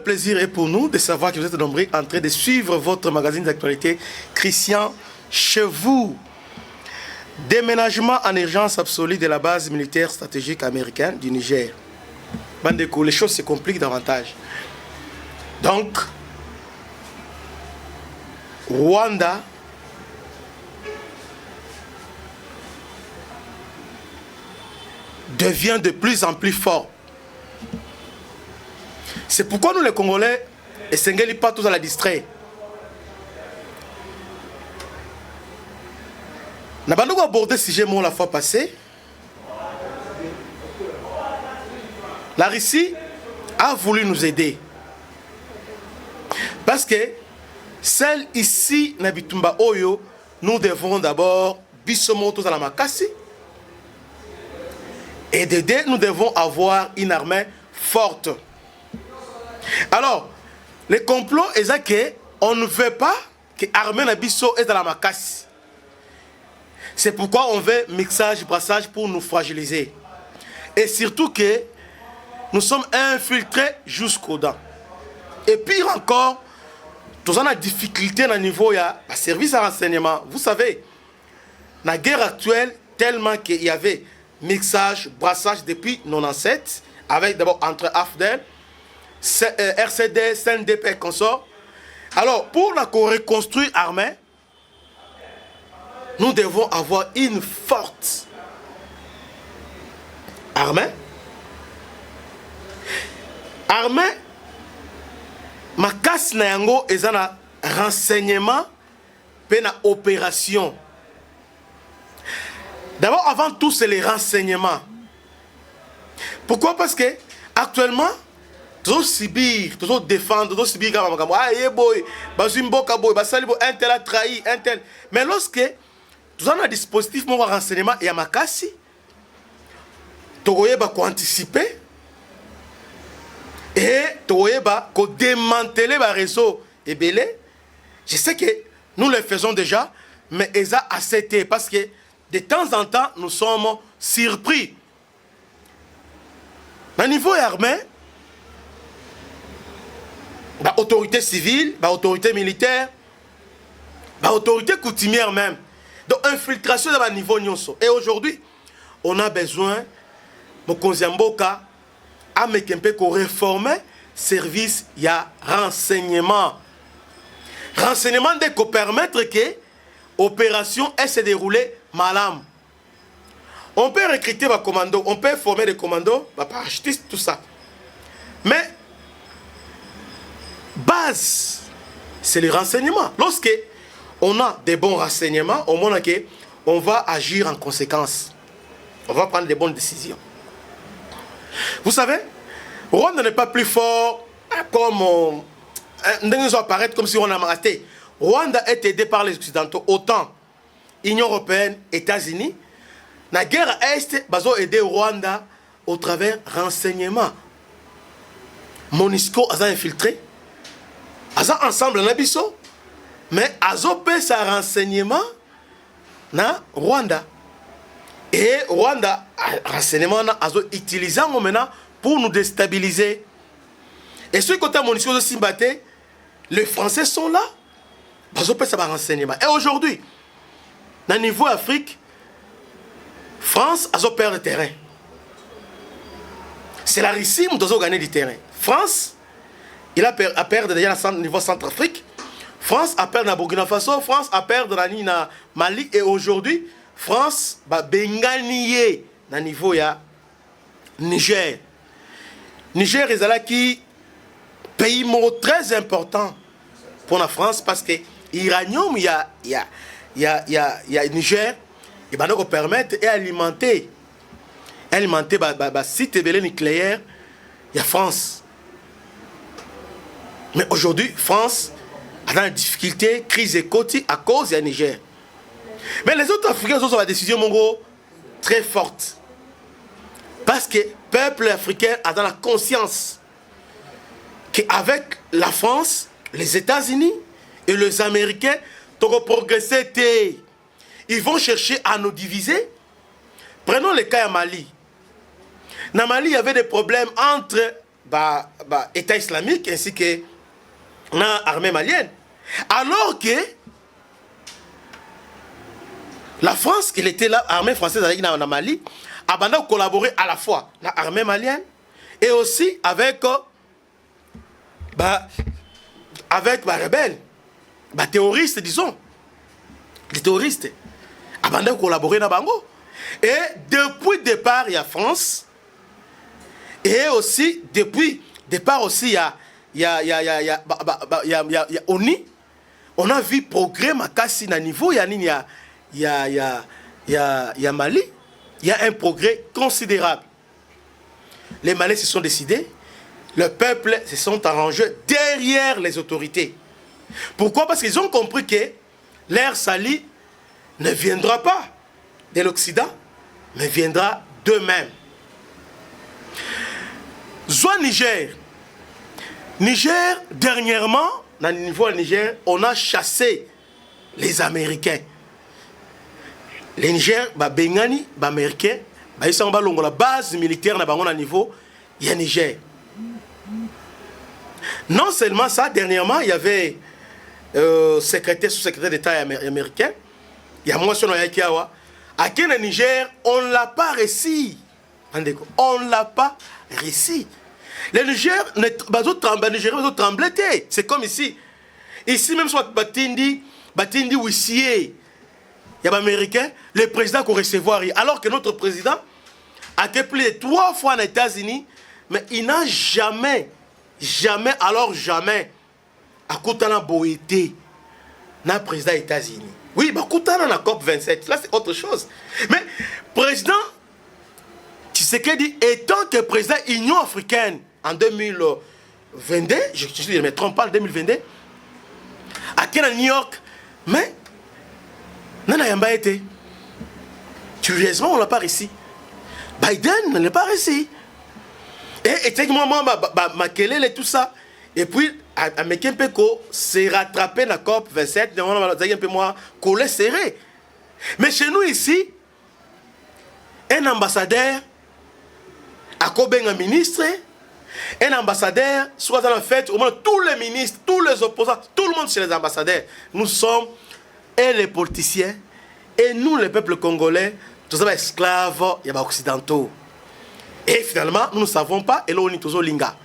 plaisir est pour nous de savoir que vous êtes nombreux en train de suivre votre magazine d'actualité Christian chez vous. Déménagement en urgence absolue de la base militaire stratégique américaine du Niger. Bandeko, les choses se compliquent davantage. Donc, Rwanda devient de plus en plus fort. C'est pourquoi nous les Congolais, et Sengeli pas tous à la distraire. Nous avons abordé ce sujet la fois passée. La Russie a voulu nous aider. Parce que celle ici, Nabitumba Oyo, nous devons d'abord Bissomoto à la Makassi. Et d'aider, nous devons avoir une armée forte. Alors, le complot est qu'on ne veut pas que l'armée Nabiso est dans la Makassi. C'est pourquoi on veut mixage, brassage pour nous fragiliser. Et surtout que nous sommes infiltrés jusqu'aux dents. Et pire encore, nous avons des difficultés au niveau du service de renseignement. Vous savez, la guerre actuelle, tellement qu'il y avait mixage, brassage depuis 97, avec d'abord entre AFDEL, RCD, CNDP et consorts. Alors, pour la reconstruire l'armée, nous devons avoir une forte armée. Armée, ma casse na yango est un renseignement et une opération. D'abord, avant tout, c'est les renseignements. Pourquoi? Parce que actuellement, toujours subir, toujours défendre, toujours subir, un tel a trahi, un tel. Mais lorsque nous avons un dispositif de renseignement et à ma casse, tu vas anticiper et tu vas démanteler le réseau et belé. Je sais que nous le faisons déjà, mais ils ont accepté parce que de temps en temps, nous sommes surpris. Au niveau armé, l'autorité civile, l'autorité militaire, l'autorité coutumière même. Donc, infiltration dans le niveau nyonso. Et aujourd'hui, on a besoin, Mokonziamboka, à Mekempe, qu'on réforme le service, il y a renseignement. Renseignement de permettre que l'opération se déroule malam. On peut recruter des commandos, on peut former des commandos, parachutistes, tout ça. Mais, base, c'est le renseignement. Lorsque on a des bons renseignements, on va agir en conséquence. On va prendre des bonnes décisions. Vous savez, Rwanda n'est pas plus fort comme on apparaît comme si on a raté. Rwanda est aidé par les Occidentaux, autant Union européenne, États-Unis. La guerre Est, ils ont aidé Rwanda au travers renseignements. MONUSCO a infiltré. Ils ont ensemble en Abisso. Mais ils ont fait sa renseignement na Rwanda. Et Rwanda, renseignement, ils ont utilisé maintenant pour nous déstabiliser. Et ce côté MONUSCO de Simbaté, les Français sont là. Ils ont fait sa renseignement. Et aujourd'hui, dans le niveau Afrique, France a perdu le terrain. C'est la Russie qui a gagné du terrain. France, il a perdu déjà au niveau Centrafrique. France a perdu dans Burkina Faso. France a perdu dans Mali. Et aujourd'hui, France va benganier dans le niveau Niger. Niger est un pays très important pour la France parce que l'uranium, il y a Niger. Et va nous permettre d'alimenter site nucléaire, il y a France. Mais aujourd'hui, France a dans une difficulté, crise économique à cause du Niger. Mais les autres Africains ont la décision très forte. Parce que le peuple africain a dans la conscience qu'avec la France, les États-Unis et les Américains, ils vont progresser. Ils vont chercher à nous diviser. Prenons le cas à Mali. Dans Mali, il y avait des problèmes entre État islamique ainsi que l'armée malienne. Alors que la France, il était là, l'armée française avec la Mali, a collaboré à la fois l'armée malienne et aussi avec les rebelles, les terroristes, disons. Les terroristes. A collaboré dans Bango. Et depuis le départ, il y a France. Et aussi, depuis le départ aussi, il y a ONI. On a vu progrès Makassi na niveau, il y a Mali. Il y a un progrès considérable. Les Maliens se sont décidés, le peuple se sont arrangés derrière les autorités. Pourquoi? Parce qu'ils ont compris que l'air sali ne viendra pas de l'Occident, mais viendra d'eux-mêmes. Soit Niger. Niger, dernièrement, dans le niveau du Niger, on a chassé les Américains. Les Niger, Bengani, Américains, ils sont la base militaire dans le niveau du Niger. Non seulement ça, dernièrement, il y avait sous-secrétaire d'État américain, il y a moi sur le Yakiawa. À quel Niger, on ne l'a pas réussi. On ne l'a pas réussi. Les Niger, tremblaient. C'est comme ici. Ici, même soit Batindi Wissier, il y a des Américains, le président qu'on recevoir. Alors que notre président a été plus de 3 fois aux États-Unis, mais il n'a jamais, à Koutana Boété, n'a président des États-Unis. Oui, Koutana la COP 27, là c'est autre chose. Mais président Tshisekedi, étant que président Union africaine en 2022, je ne me trompe pas, en 2022, à New York, mais Nana Yamba été. Curieusement, on ne l'a pas réussi. Biden ne l'a pas réussi. Et Makelele et tout ça. Et puis, Amekin Peko s'est rattrapé dans la COP 27, on a un peu moins collé serré. Mais chez nous ici, un ambassadeur, à Koben un ministre, un ambassadeur, soit dans la fête, au moins tous les ministres, tous les opposants, tout le monde chez les ambassadeurs. Nous sommes, et les politiciens, et nous, le peuple congolais, tous sommes esclaves, il y a des occidentaux. Et finalement, nous ne savons pas, et là, on est tous au Linga.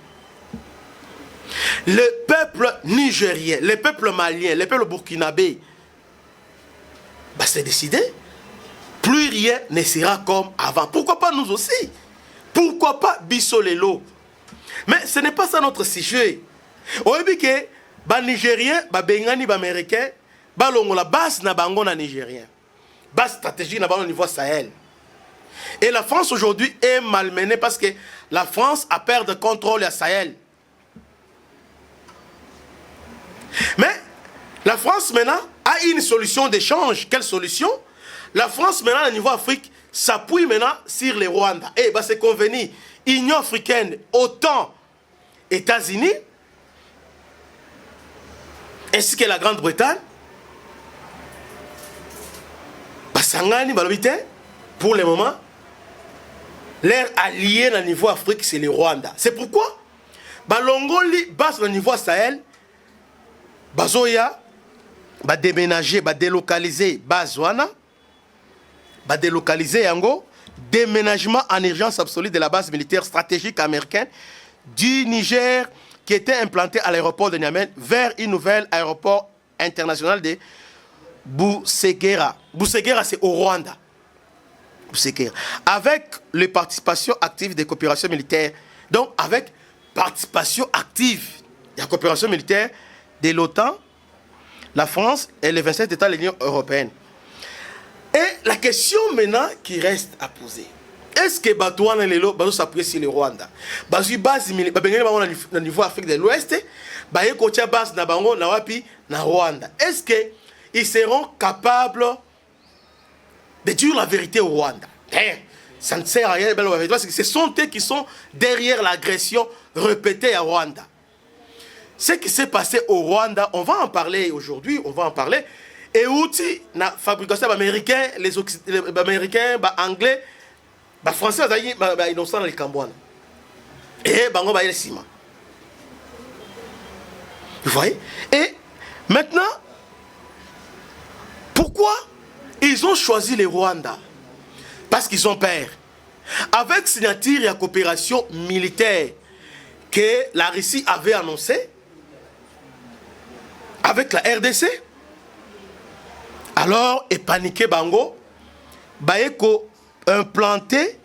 Le peuple nigérien, le peuple malien, le peuple burkinabé, c'est décidé. Plus rien ne sera comme avant. Pourquoi pas nous aussi? Pourquoi pas Bissolelo? Mais ce n'est pas ça notre sujet. On a dit que les Nigériens, les Bengani, les Américains, la base na bango na Nigérien. Base stratégique na bango au niveau Sahel. Et la France aujourd'hui est malmenée parce que la France a perdu le contrôle à Sahel. Mais la France maintenant a une solution d'échange. Quelle solution? La France maintenant au niveau Afrique s'appuie maintenant sur les Rwanda. Et c'est convenu. Union africaine, autant États-Unis, ainsi que la Grande-Bretagne, Sangani, pour le moment, leur allié au niveau Afrique, c'est le Rwanda. C'est pourquoi Balongoli base au niveau Sahel, Bazoya, déménager, délocaliser Bazouana, délocaliser Yango, déménagement en urgence absolue de la base militaire stratégique américaine du Niger qui était implantée à l'aéroport de Niamey vers un nouvel aéroport international de Busegera. Busegera, c'est au Rwanda. Busegera. Avec les participations actives des coopérations militaires. Donc, avec participation active de la coopération militaire de l'OTAN, la France et les 27 États de l'Union européenne. Et la question maintenant qui reste à poser. Est-ce que Batouane et Lelo vont s'appuyer sur le Rwanda? Parce que base militaire, au niveau Afrique de l'Ouest, il y a une base na Rwanda. Est-ce qu'ils seront capables de dire la vérité au Rwanda? Ça ne sert à rien parce que ce sont eux qui sont derrière l'agression répétée à Rwanda. Ce qui s'est passé au Rwanda, on va en parler aujourd'hui, on va en parler. Et aussi, la fabrication américaine, les Américains, les Anglais, les Français, ils sont dans les Cambouanes. Et bango ba sima. Vous voyez? Et maintenant, pourquoi ils ont choisi les Rwandais? Parce qu'ils ont peur. Avec signature et coopération militaire que la Russie avait annoncé avec la RDC, alors, et paniqué bango, baeko implanté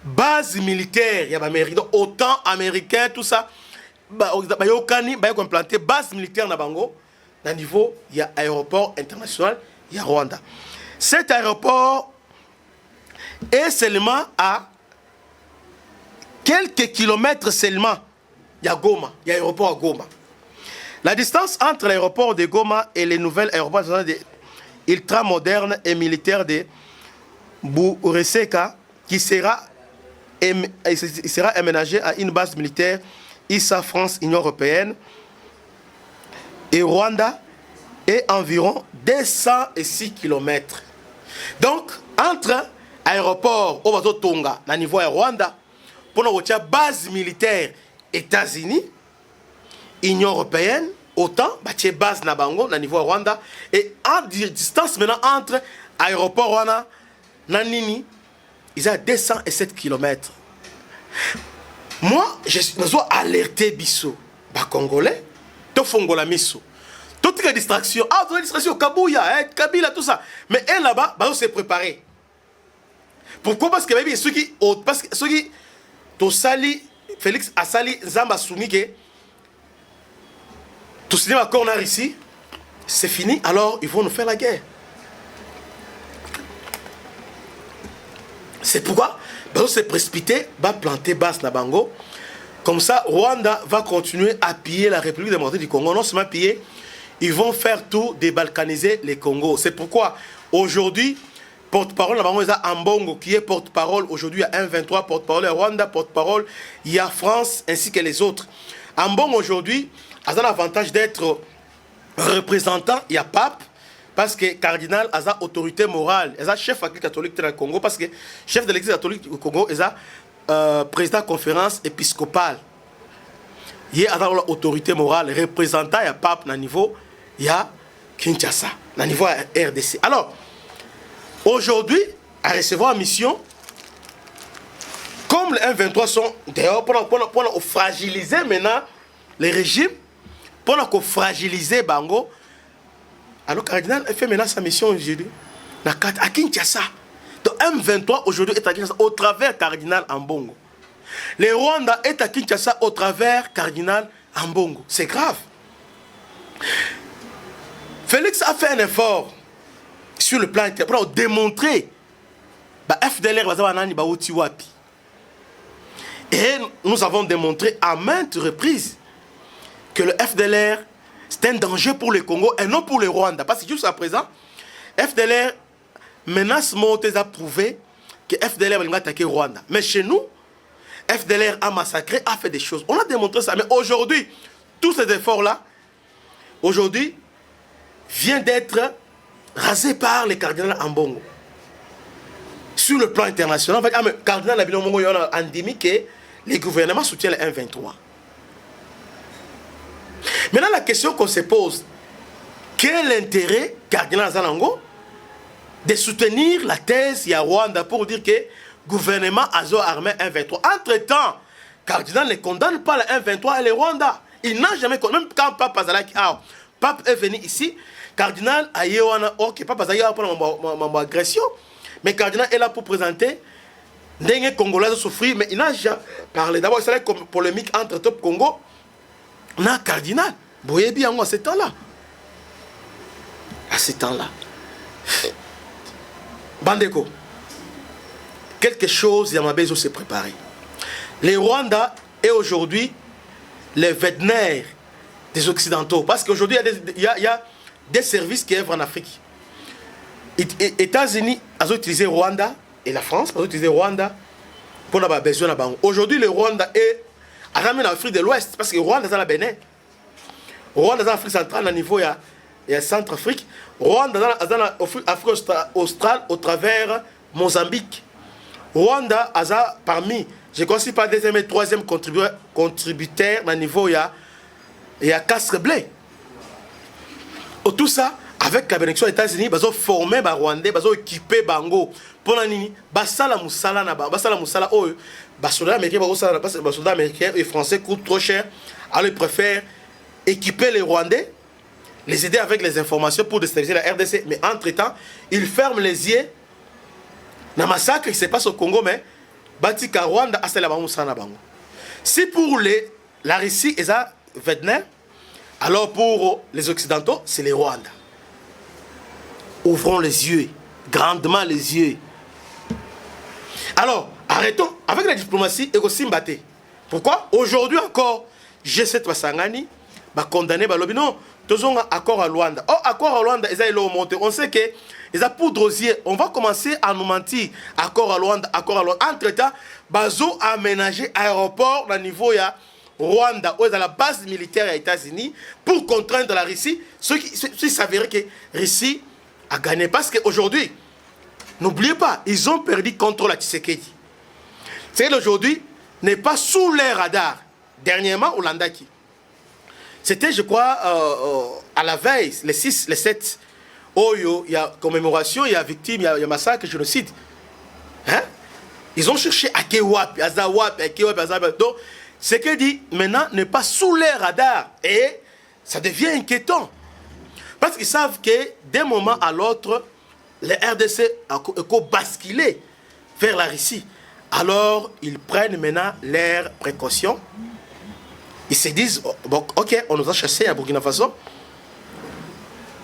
base militaire, il y a autant américain, tout ça, baeko implanté base militaire na bango, na niveau, il y a aéroport international, il y a Rwanda. Cet aéroport est seulement à quelques kilomètres seulement, il y a Goma, il y a aéroport à Goma. La distance entre l'aéroport de Goma et les nouvelles aéroports ultramodernes et militaires de Bureseka, qui sera aménagé à une base militaire ISA France, Union Européenne et Rwanda, est environ 206 km. Donc, entre aéroport au Tonga, à niveau de Rwanda, pour notre base militaire États-Unis, Union Européenne, autant, bâtir base na bango, na niveau Rwanda, et en distance maintenant entre aéroport Rwanda, Nanini, ils ont 207 km. Moi, je suis alerté biso, ba Congolais, to fongola miso. Toute la distraction, toute la distraction, Kabouya, Kabila, tout ça. Mais elle là-bas, bah, on s'est préparé. Pourquoi? Parce que ceux qui, to sali, Félix a sali, Zamba Soumike, tout ce qui est a ici, c'est fini, alors ils vont nous faire la guerre. C'est pourquoi on s'est précipité, va planter base na bango. Comme ça, Rwanda va continuer à piller la République démocratique du Congo. Non seulement piller, ils vont faire tout débalkaniser les Congos. C'est pourquoi aujourd'hui, porte-parole, il y a Ambongo qui est porte-parole. Aujourd'hui, il y a M23, porte-parole, il y a Rwanda, porte-parole, il y a France ainsi que les autres. Ambongo aujourd'hui a l'avantage d'être représentant, il y a pape, parce que cardinal a autorité morale, il y a chef de l'Église catholique du Congo, parce que chef de l'Église catholique du Congo, il y a président de la conférence épiscopale. Il y a l'autorité morale, représentant, il y a pape, à niveau, il y a Kinshasa, à niveau RDC. Alors, aujourd'hui, à recevoir une mission, comme les M23 sont dehors, pour fragiliser maintenant les régimes, pour fragiliser Bango, alors le cardinal fait maintenant sa mission aujourd'hui à Kinshasa. Donc M23 aujourd'hui est à Kinshasa au travers cardinal Ambongo. Le Rwanda est à Kinshasa au travers cardinal Ambongo. C'est grave. Félix a fait un effort sur le plan intérieur pour démontrer que FDLR va. Et nous avons démontré à maintes reprises que le FDLR, c'est un danger pour le Congo et non pour le Rwanda. Parce que jusqu'à présent, FDLR menace Montez a prouvé que FDLR va attaquer le Rwanda. Mais chez nous, FDLR a massacré, a fait des choses. On a démontré ça. Mais aujourd'hui, tous ces efforts-là, aujourd'hui, viennent d'être rasés par les cardinaux Ambongo. Sur le plan international, en fait, le cardinal Ambongo a dit que les gouvernements soutiennent le M23. Maintenant, la question qu'on se pose, quel est l'intérêt cardinal Zanango de soutenir la thèse de Rwanda pour dire que le gouvernement a armé M23? Entre-temps, cardinal ne condamne pas le M23 et le Rwanda. Il n'a jamais condamné, même quand Pape Azalaki, Pape est venu ici, cardinal a dit que Pape Azalaki a pour agression, mais cardinal est là pour présenter des Congolais souffrir, mais il n'a jamais parlé. D'abord, c'est une polémique entre Top Congo. Na cardinal, vous voyez bien moi à ce temps-là. À ce temps-là. Bandeko, quelque chose, il y a ma besoin de se préparer. Les Rwandais est aujourd'hui les vétérinaires des Occidentaux. Parce qu'aujourd'hui, il y a des services qui œuvrent en Afrique. Les États-Unis ont utilisé Rwanda et la France ont utilisé Rwanda pour avoir besoin de. Aujourd'hui, le Rwanda est en Afrique de l'Ouest, parce que le Rwanda est dans la Bénin. Le Rwanda est dans l'Afrique centrale, à niveau il y a Centrafrique. Le Rwanda est dans l'Afrique australe au travers Mozambique. Le Rwanda est parmi je ne considère pas deuxième et troisième contributeur au niveau, il y a casque blé. Tout ça, avec la bénédiction des États-Unis, ils ont formé les Rwandais, ils ont équipé Bango. Pour la nini, basala musala na ba, basala musala oh, soldats américains et français coûtent trop cher. Alors ils préfèrent équiper les Rwandais, les aider avec les informations pour déstabiliser la RDC. Mais entre-temps, ils ferment les yeux. Dans le massacre qui se passe au Congo, mais Batika Rwanda a la musala Bango. Si pour la Russie et ça Wagner, alors pour les Occidentaux, c'est les Rwandais. Ouvrons les yeux, grandement les yeux. Alors, arrêtons avec la diplomatie et aussi mbaté. Pourquoi? Aujourd'hui encore, G7 Wasangani va condamner Balobi. Non, tous ont accord à Luanda. Oh, accord à Luanda, ils ont monté. On sait que ils ont poudre aux yeux. On va commencer à nous mentir. Accord à Luanda, accord à Luanda. Entre-temps, Bazo a aménagé aéroport au niveau ya Rwanda, où est la base militaire des États-Unis, pour contraindre la Russie. Ce qui s'avérait que la Russie a gagné. Parce qu'aujourd'hui, n'oubliez pas, ils ont perdu contre la Tshisekedi. C'est qu'aujourd'hui, n'est pas sous les radars. Dernièrement, au Landaki. C'était, je crois, à la veille, les 6, les 7, où il y a commémoration, il y a victime, il y a massacre, génocide. Hein? Ils ont cherché à Kewapi, à Zawap, à Kewapi, à Zawap. Donc, ce que dit maintenant n'est pas sous les radars. Et ça devient inquiétant. Parce qu'ils savent que d'un moment à l'autre, les RDC ont basculé vers la Russie. Alors, ils prennent maintenant leurs précautions. Ils se disent, bon, ok, on nous a chassés à Burkina Faso,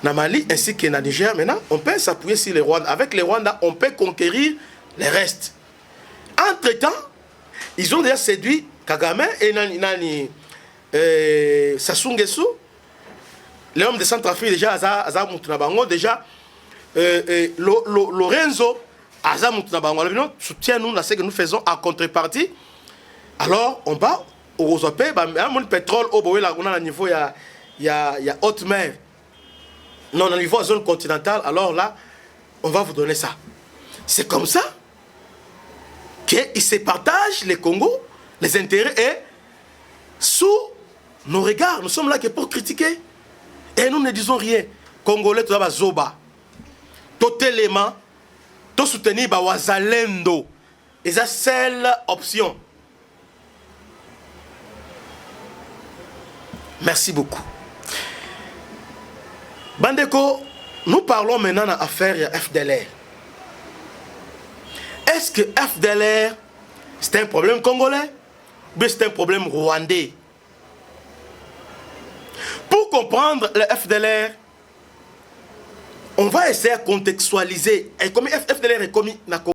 na Mali ainsi que na Niger. Maintenant, on peut s'appuyer sur les Rwandais. Avec les Rwandais, on peut conquérir les restes. Entre-temps, ils ont déjà séduit Kagame et Sassou Nguesso, l'homme de Centrafrique, déjà, Aza Moutunabango, déjà, Lorenzo, Aza Moutunabango, soutient-nous dans ce que nous faisons en contrepartie. Alors, on va au Zopé, le pétrole, au niveau, il y a haute mer. Non, au niveau de la zone continentale, alors là, on va vous donner ça. C'est comme ça qu'ils se partagent les Congo, les intérêts, et sous nos regards, nous sommes là que pour critiquer. Et nous ne disons rien. Congolais, tout d'abord, Zoba. Tout élément, tout soutenir Wazalendo. Et c'est la seule option. Merci beaucoup. Bandeko, nous parlons maintenant de l'affaire FDLR. Est-ce que FDLR, c'est un problème congolais ou bien c'est un problème rwandais? Pour comprendre le FDLR, on va essayer de contextualiser. Et comme FDLR est commis